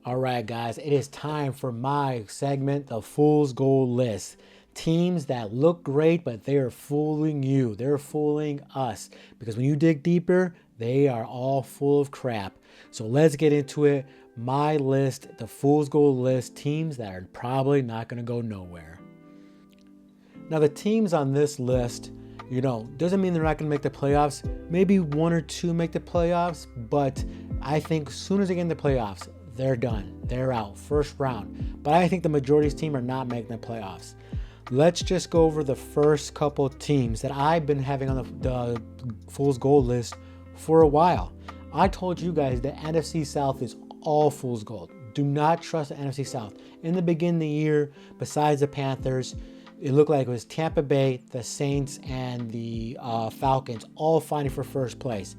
All right, guys, it is time for my segment, the Fool's Gold List. Teams that look great, but they are fooling you. They're fooling us. Because when you dig deeper, they are all full of crap. So let's get into it. My list, the Fool's Gold List, teams that are probably not going to go nowhere. Now, the teams on this list, doesn't mean they're not going to make the playoffs. Maybe one or two make the playoffs, but I think as soon as they get in the playoffs, they're done. They're out. First round. But I think the majority of these teams are not making the playoffs. Let's just go over the first couple teams that I've been having on the Fool's Gold list for a while. I told you guys the NFC South is all Fool's Gold. Do not trust the NFC South. In the beginning of the year, besides the Panthers, it looked like it was Tampa Bay, the Saints, and the Falcons all fighting for first place.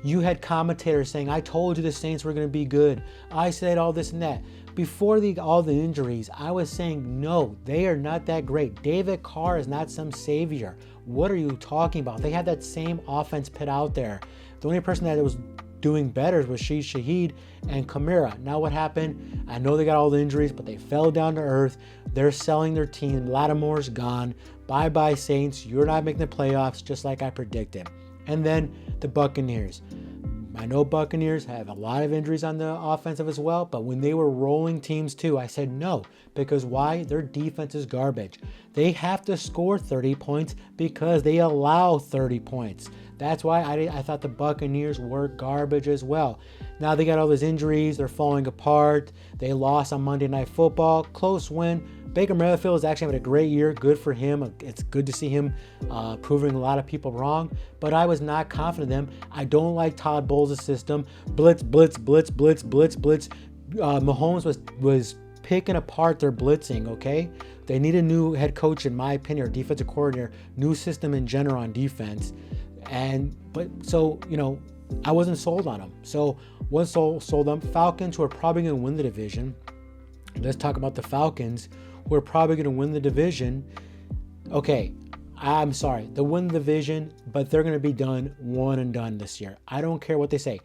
You had commentators saying, I told you the Saints were going to be good. I said all this and that. Before all the injuries, I was saying, no, they are not that great. David Carr is not some savior. What are you talking about? They had that same offense put out there. The only person that was doing better was Shaheed and Kamara. Now what happened? I know they got all the injuries, but they fell down to earth. They're selling their team. Lattimore's gone. Bye-bye, Saints. You're not making the playoffs, just like I predicted. And then the Buccaneers. I know Buccaneers have a lot of injuries on the offensive as well, but when they were rolling teams too, I said no. Because why? Their defense is garbage. They have to score 30 points because they allow 30 points. That's why I thought the Buccaneers were garbage as well. Now they got all those injuries. They're falling apart. They lost on Monday Night Football. Close win. Baker Mayfield is actually having a great year. Good for him. It's good to see him proving a lot of people wrong. But I was not confident in them. I don't like Todd Bowles' system. Blitz, blitz, blitz, blitz, blitz, blitz. Mahomes was picking apart their blitzing, okay? They need a new head coach, in my opinion, or defensive coordinator, new system in general on defense. I wasn't sold on them. So once sold them, Falcons, who are probably going to win the division. Let's talk about the Falcons, who are probably going to win the division. Okay, I'm sorry. They'll win the division, but they're going to be done one and done this year. I don't care what they say.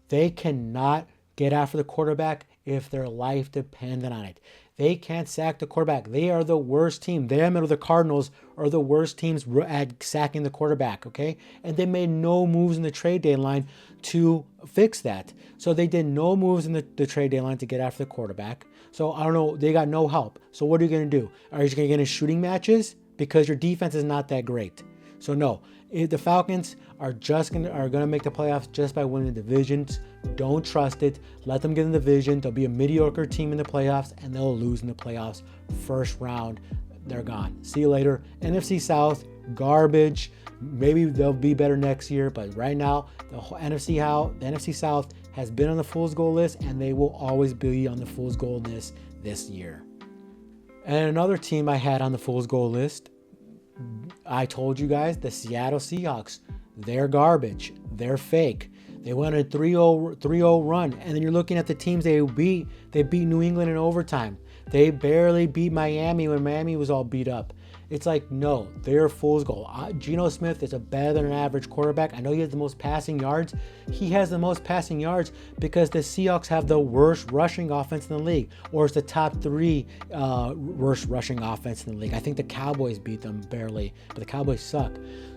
They cannot get after the quarterback if their life depended on it. They can't sack the quarterback. They are the worst team. Them and the Cardinals are the worst teams at sacking the quarterback, okay? And they made no moves in the trade deadline to fix that. So they did no moves in the trade deadline to get after the quarterback. So I don't know. They got no help. So what are you going to do? Are you going to get in shooting matches? Because your defense is not that great. So no. The Falcons are going to make the playoffs just by winning the divisions. Don't trust it. Let them get in the division. They'll be a mediocre team in the playoffs, and they'll lose in the playoffs. First round, they're gone. See you later. NFC South, garbage. Maybe they'll be better next year, but right now, the NFC South has been on the Fool's Gold list, and they will always be on the Fool's Gold list this year. And another team I had on the Fool's Gold list, I told you guys, the Seattle Seahawks. They're garbage. They're fake. They went on a 3-0 run. And then you're looking at the teams they beat. They beat New England in overtime. They barely beat Miami when Miami was all beat up. It's like, no, they're fool's gold. Geno Smith is a better than average quarterback. I know he has the most passing yards. He has the most passing yards because the Seahawks have the worst rushing offense in the league, or it's the top 3 worst rushing offense in the league. I think the Cowboys beat them barely, but the Cowboys suck.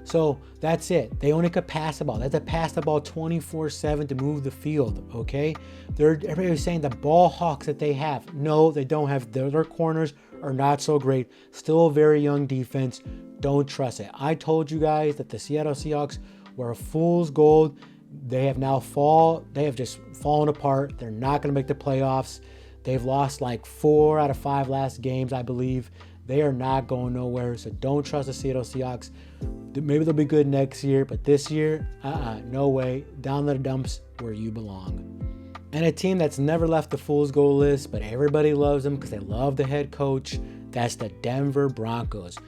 So that's it. They only could pass the ball. They have to pass the ball 24/7 to move the field, okay? Everybody's saying the ball hawks that they have. No, they don't have. Their corners are not so great. Still a very young defense. Don't trust it. I told you guys that the Seattle Seahawks were a fool's gold. They have just fallen apart. They're not going to make the playoffs. They've lost like 4 out of 5 last games, I believe. They are not going nowhere, so don't trust the Seattle Seahawks. Maybe they'll be good next year, but this year, no way. Down to the dumps where you belong. And a team that's never left the Fool's Gold list, but everybody loves them because they love the head coach, that's the Denver Broncos.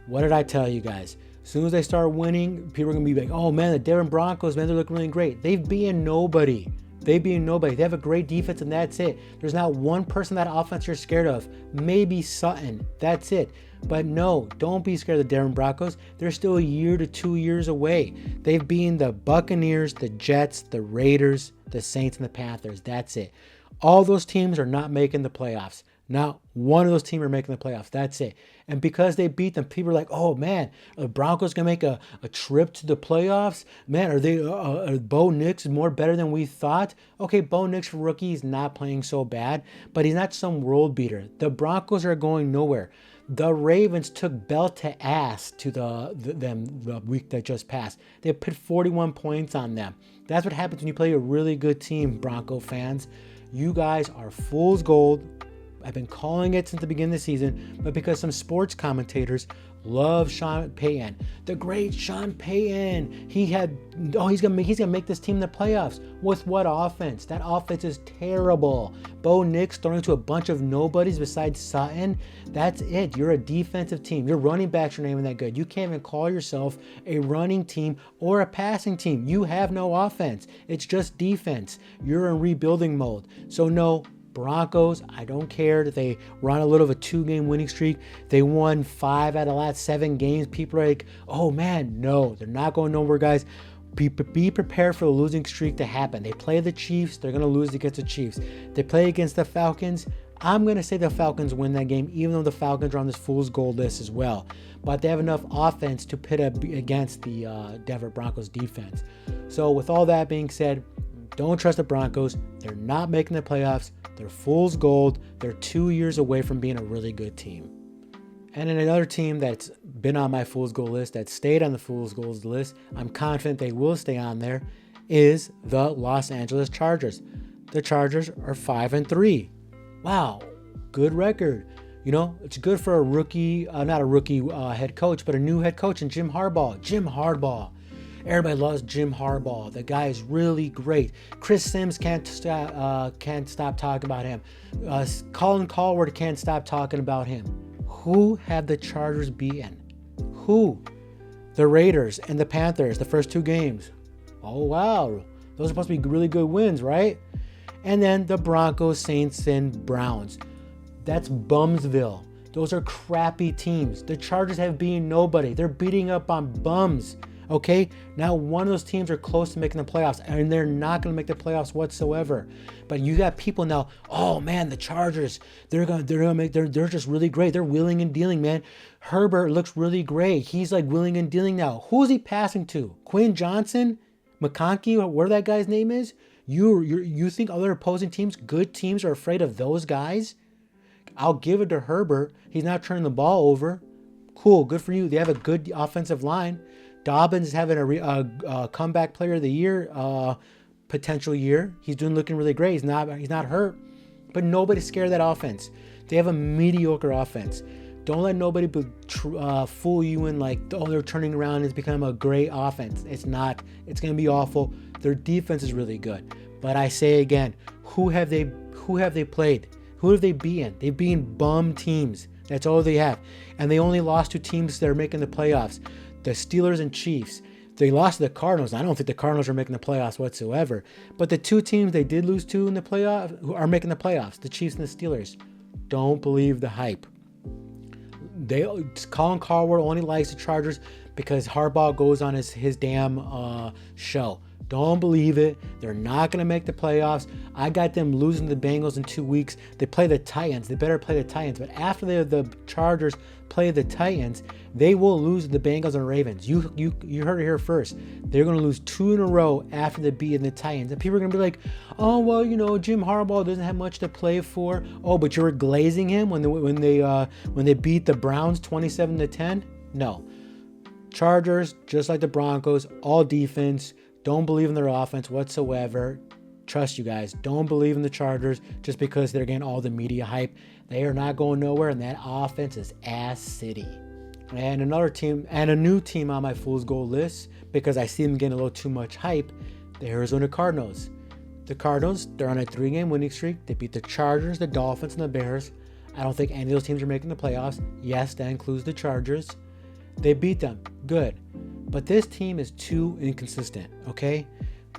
What did I tell you guys? As soon as they start winning, people are going to be like, oh man, the Denver Broncos, man, they're looking really great. They've beaten nobody. They have a great defense, and that's it. There's not one person that offense you're scared of. Maybe Sutton. That's it. But no, don't be scared of the Denver Broncos. They're still a year to 2 years away. They've beaten the Buccaneers, the Jets, the Raiders, the Saints, and the Panthers. That's it. All those teams are not making the playoffs. Not one of those teams are making the playoffs. That's it. And because they beat them, people are like, oh, man, the Broncos going to make a trip to the playoffs? Man, are Bo Nix more better than we thought? Okay, Bo Nix for rookie, he's not playing so bad, but he's not some world beater. The Broncos are going nowhere. The Ravens took belt to ass to them the week that just passed. They put 41 points on them. That's what happens when you play a really good team, Bronco fans. You guys are fool's gold. I've been calling it since the beginning of the season, but because some sports commentators love Sean Payton, the great Sean Payton, he's gonna make this team the playoffs. With what offense? That offense is terrible. Bo Nix throwing to a bunch of nobodies besides Sutton. That's it. You're a defensive team. Your running backs are not even that good. You can't even call yourself a running team or a passing team. You have no offense. It's just defense. You're in rebuilding mode. So no. Broncos, I don't care that they were on a little of a 2-game winning streak. They won 5 out of the last 7 games. People are like, oh man, no, they're not going nowhere, guys. Be prepared for the losing streak to happen. They play the Chiefs, they're going to lose against the Chiefs. They play against the Falcons. I'm going to say the Falcons win that game, even though the Falcons are on this fool's gold list as well. But they have enough offense to pit up against the Denver Broncos defense. So with all that being said, don't trust the Broncos. They're not making the playoffs. They're fool's gold. They're 2 years away from being a really good team. And in another team that's been on my fool's gold list, that stayed on the fool's gold list, I'm confident they will stay on there, is the Los Angeles Chargers. The Chargers are 5-3. Wow, good record. You know, it's good for a rookie, not a rookie head coach, but a new head coach in Jim Harbaugh. Jim Harbaugh. Everybody loves Jim Harbaugh. The guy is really great. Chris Sims can't stop talking about him. Colin Cowherd can't stop talking about him. Who have the Chargers beaten? Who? The Raiders and the Panthers, the first 2 games. Oh, wow. Those are supposed to be really good wins, right? And then the Broncos, Saints, and Browns. That's Bumsville. Those are crappy teams. The Chargers have beaten nobody. They're beating up on bums. Okay, now one of those teams are close to making the playoffs, and they're not going to make the playoffs whatsoever. But you got people now. Oh man, the Chargers, they're just really great. They're wheeling and dealing, man. Herbert looks really great. He's like wheeling and dealing now. Who's he passing to? Quinn Johnson, McConkey, whatever that guy's name is. You think other opposing teams, good teams, are afraid of those guys? I'll give it to Herbert. He's not turning the ball over. Cool, good for you. They have a good offensive line. Dobbins is having a comeback player of the year potential year. He's looking really great. He's not hurt, but nobody's scared of that offense. They have a mediocre offense. Don't let nobody fool you in like, oh, they're turning around and it's become a great offense. It's not. It's going to be awful. Their defense is really good. But I say again, who have they played? Who have they beaten? They've beaten bum teams. That's all they have. And they only lost to teams that are making the playoffs. The Steelers and Chiefs. They lost to the Cardinals. I don't think the Cardinals are making the playoffs whatsoever. But the 2 teams they did lose to in the playoffs who are making the playoffs, the Chiefs and the Steelers. Don't believe the hype. Colin Cowherd only likes the Chargers because Harbaugh goes on his damn show. Don't believe it. They're not going to make the playoffs. I got them losing the Bengals in 2 weeks. They play the Titans. They better play the Titans. But after the Chargers play the Titans, they will lose the Bengals and Ravens. You heard it here first. They're going to lose 2 in a row after they beat the Titans. And people are going to be like, oh, well, Jim Harbaugh doesn't have much to play for. Oh, but you were glazing him when they beat the Browns 27-10? No. Chargers, just like the Broncos, all defense. Don't believe in their offense whatsoever. Trust you guys. Don't believe in the Chargers just because they're getting all the media hype. They are not going nowhere, and that offense is ass city. And another team, and a new team on my fool's gold list, because I see them getting a little too much hype, the Arizona Cardinals. The Cardinals, they're on a 3-game winning streak. They beat the Chargers, the Dolphins, and the Bears. I don't think any of those teams are making the playoffs. Yes, that includes the Chargers. They beat them. Good. But this team is too inconsistent, okay?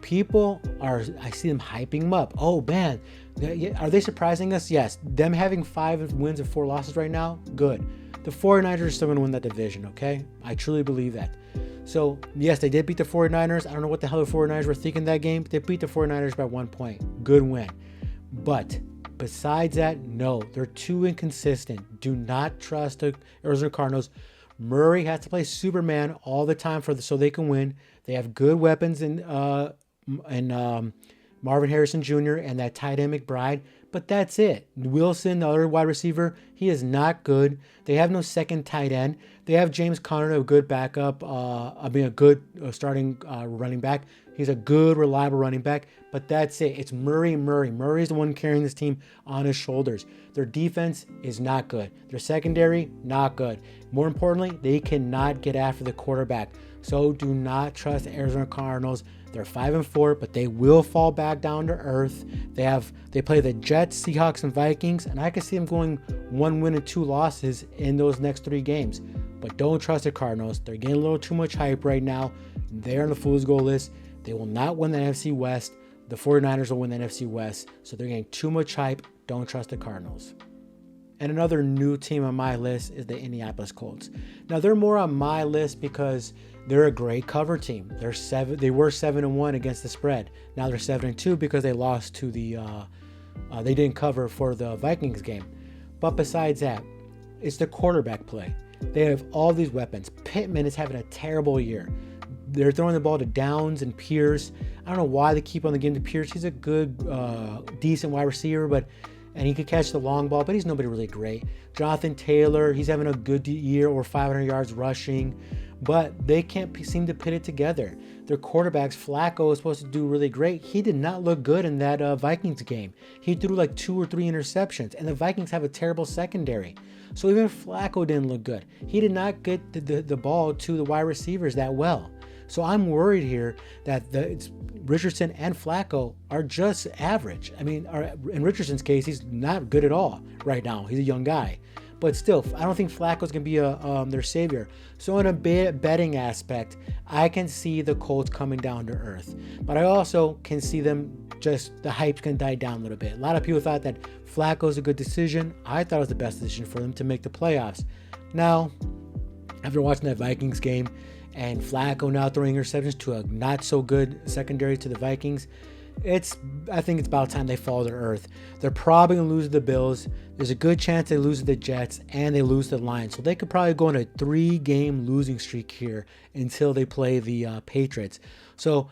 I see them hyping them up. Oh, man. Are they surprising us? Yes. Them having 5 wins and 4 losses right now, good. The 49ers are still going to win that division, okay? I truly believe that. So, yes, they did beat the 49ers. I don't know what the hell the 49ers were thinking that game, but they beat the 49ers by 1 point. Good win. But besides that, no, they're too inconsistent. Do not trust the Arizona Cardinals. Murray has to play Superman all the time so they can win. They have good weapons in Marvin Harrison Jr. and that tight end McBride, but that's it. Wilson, the other wide receiver, he is not good. They have no second tight end. They have James Conner, a good backup. A good starting running back. He's a good, reliable running back, but that's it. It's Murray. Murray's the one carrying this team on his shoulders. Their defense is not good. Their secondary, not good. More importantly, they cannot get after the quarterback. So do not trust the Arizona Cardinals. They're 5-4, but they will fall back down to earth. They play the Jets, Seahawks, and Vikings, and I can see them going 1 win and 2 losses in those next 3 games. But don't trust the Cardinals. They're getting a little too much hype right now. They're on the fool's goal list. They will not win the NFC West. The 49ers will win the NFC West. So they're getting too much hype. Don't trust the Cardinals. And another new team on my list is the Indianapolis Colts. Now they're more on my list because they're a great cover team. They were 7-1 against the spread. Now they're 7-2 because they lost to they didn't cover for the Vikings game. But besides that, it's the quarterback play. They have all these weapons. Pittman is having a terrible year. They're throwing the ball to Downs and Pierce. I don't know why they keep on the game to Pierce. He's a good, decent wide receiver, and he could catch the long ball, but he's nobody really great. Jonathan Taylor, he's having a good year, or 500 yards rushing, but they can't seem to put it together. Their quarterbacks, Flacco, is supposed to do really great. He did not look good in that Vikings game. He threw like 2 or 3 interceptions, and the Vikings have a terrible secondary. So even Flacco didn't look good. He did not get the ball to the wide receivers that well. So I'm worried here that Richardson and Flacco are just average. I mean, in Richardson's case, he's not good at all right now. He's a young guy. But still, I don't think Flacco's going to be their savior. So in a betting aspect, I can see the Colts coming down to earth. But I also can see them the hype's going to die down a little bit. A lot of people thought that Flacco's a good decision. I thought it was the best decision for them to make the playoffs. Now, after watching that Vikings game, and Flacco now throwing interceptions to a not so good secondary to the Vikings, I think it's about time they fall to earth. They're probably going to lose to the Bills. There's a good chance they lose to the Jets and they lose to the Lions. So they could probably go on a 3-game losing streak here until they play the Patriots. So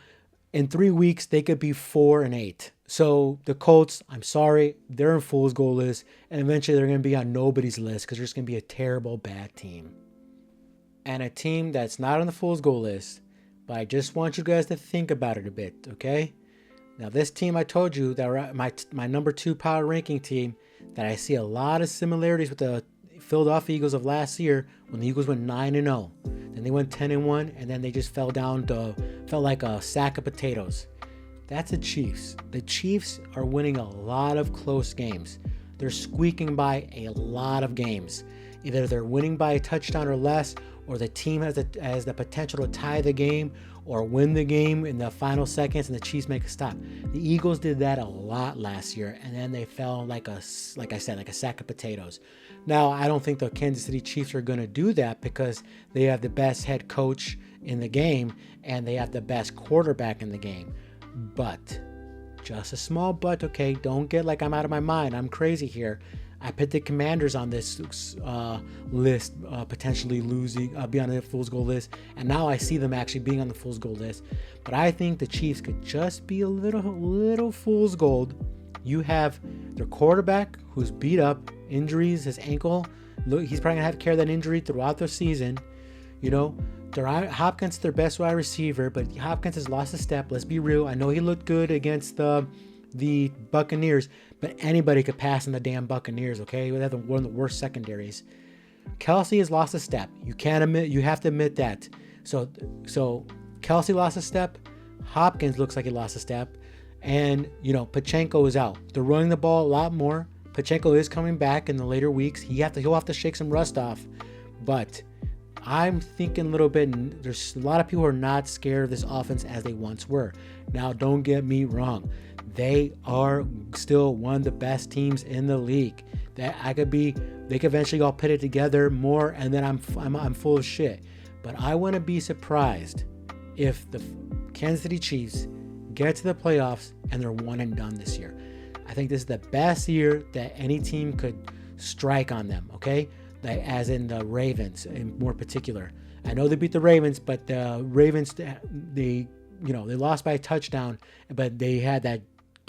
in 3 weeks, they could be 4-8. So the Colts, I'm sorry, they're in fool's goal list, and eventually they're going to be on nobody's list because they're just going to be a terrible, bad team. And a team that's not on the fool's goal list, but I just want you guys to think about it a bit, okay? Now, this team, I told you that my number 2 power ranking team, that I see a lot of similarities with the Philadelphia Eagles of last year when the Eagles went 9-0. Then they went 10-1, and then they just felt like a sack of potatoes. That's the Chiefs. The Chiefs are winning a lot of close games. They're squeaking by a lot of games. Either they're winning by a touchdown or less, or the team has the potential to tie the game or win the game in the final seconds and the Chiefs make a stop. The Eagles did that a lot last year, and then they fell like a sack of potatoes. Now, I don't think the Kansas City Chiefs are going to do that because they have the best head coach in the game and they have the best quarterback in the game. But, just a small but, okay? Don't get like I'm out of my mind. I'm crazy here. I put the Commanders on this list, potentially be on the fool's goal list, and now I see them actually being on the fool's goal list. But I think the Chiefs could just be a little fool's gold. You have their quarterback who's beat up, injuries, his ankle. Look, he's probably gonna have to carry that injury throughout the season. You know, Hopkins is their best wide receiver, but Hopkins has lost a step. Let's be real. I know he looked good against the Buccaneers, but anybody could pass in the damn Buccaneers, okay? They have one of the worst secondaries. Kelsey has lost a step. You have to admit that. So Kelsey lost a step. Hopkins looks like he lost a step. And, Pacheco is out. They're running the ball a lot more. Pacheco is coming back in the later weeks. He'll have to shake some rust off. But I'm thinking a little bit, there's a lot of people who are not scared of this offense as they once were. Now, don't get me wrong. They are still one of the best teams in the league. They could eventually all put it together more, and then I'm full of shit. But I want to be surprised if the Kansas City Chiefs get to the playoffs and they're one and done this year. I think this is the best year that any team could strike on them, okay? Like, as in the Ravens in more particular. I know they beat the Ravens, but the Ravens, they lost by a touchdown, but they had that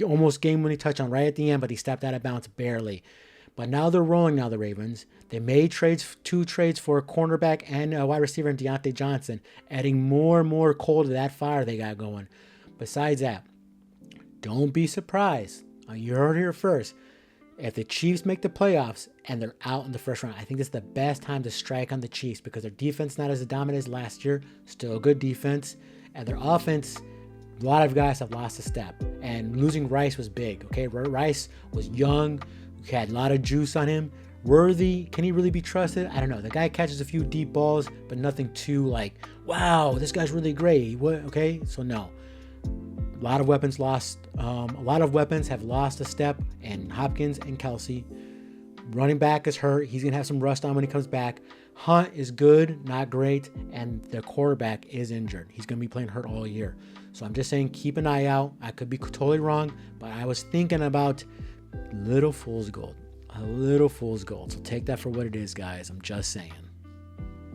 almost game-winning touchdown right at the end, but he stepped out of bounds barely. But now they're rolling now, the Ravens. They made two trades for a cornerback and a wide receiver in Deontay Johnson, adding more and more coal to that fire they got going. Besides that, don't be surprised. You heard it here first. If the Chiefs make the playoffs and they're out in the first round, I think this is the best time to strike on the Chiefs because their defense not as dominant as last year, still a good defense, and their offense, a lot of guys have lost a step. And losing Rice was big, okay? Rice was young, had a lot of juice on him. Worthy, can he really be trusted? I don't know. The guy catches a few deep balls, but nothing too like, wow, this guy's really great. Okay, so no. A lot of weapons lost. A lot of weapons have lost a step, and Hopkins and Kelsey. Running back is hurt. He's gonna have some rust on when he comes back. Hunt is good, not great, and the quarterback is injured. He's gonna be playing hurt all year. So I'm just saying, keep an eye out. I could be totally wrong, but I was thinking about little fool's gold. A little fool's gold. So take that for what it is, guys. I'm just saying.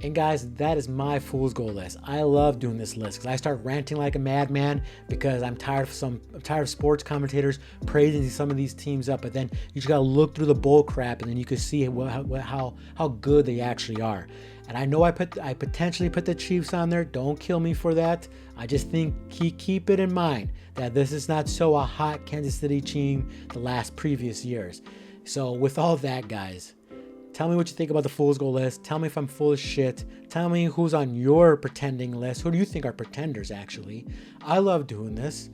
And guys, that is my fool's gold list. I love doing this list because I start ranting like a madman because I'm tired of sports commentators praising some of these teams up. But then you just gotta look through the bull crap, and then you can see how good they actually are. And I know I potentially put the Chiefs on there. Don't kill me for that. I just think keep it in mind that this is not so a hot Kansas City team the previous years. So with all that, guys, tell me what you think about the Fool's Gold list. Tell me if I'm full of shit. Tell me who's on your pretending list. Who do you think are pretenders, actually? I love doing this.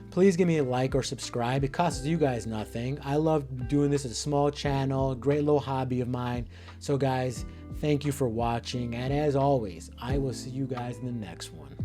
Please give me a like or subscribe. It costs you guys nothing. I love doing this as a small channel, great little hobby of mine. So, guys, thank you for watching. And as always, I will see you guys in the next one.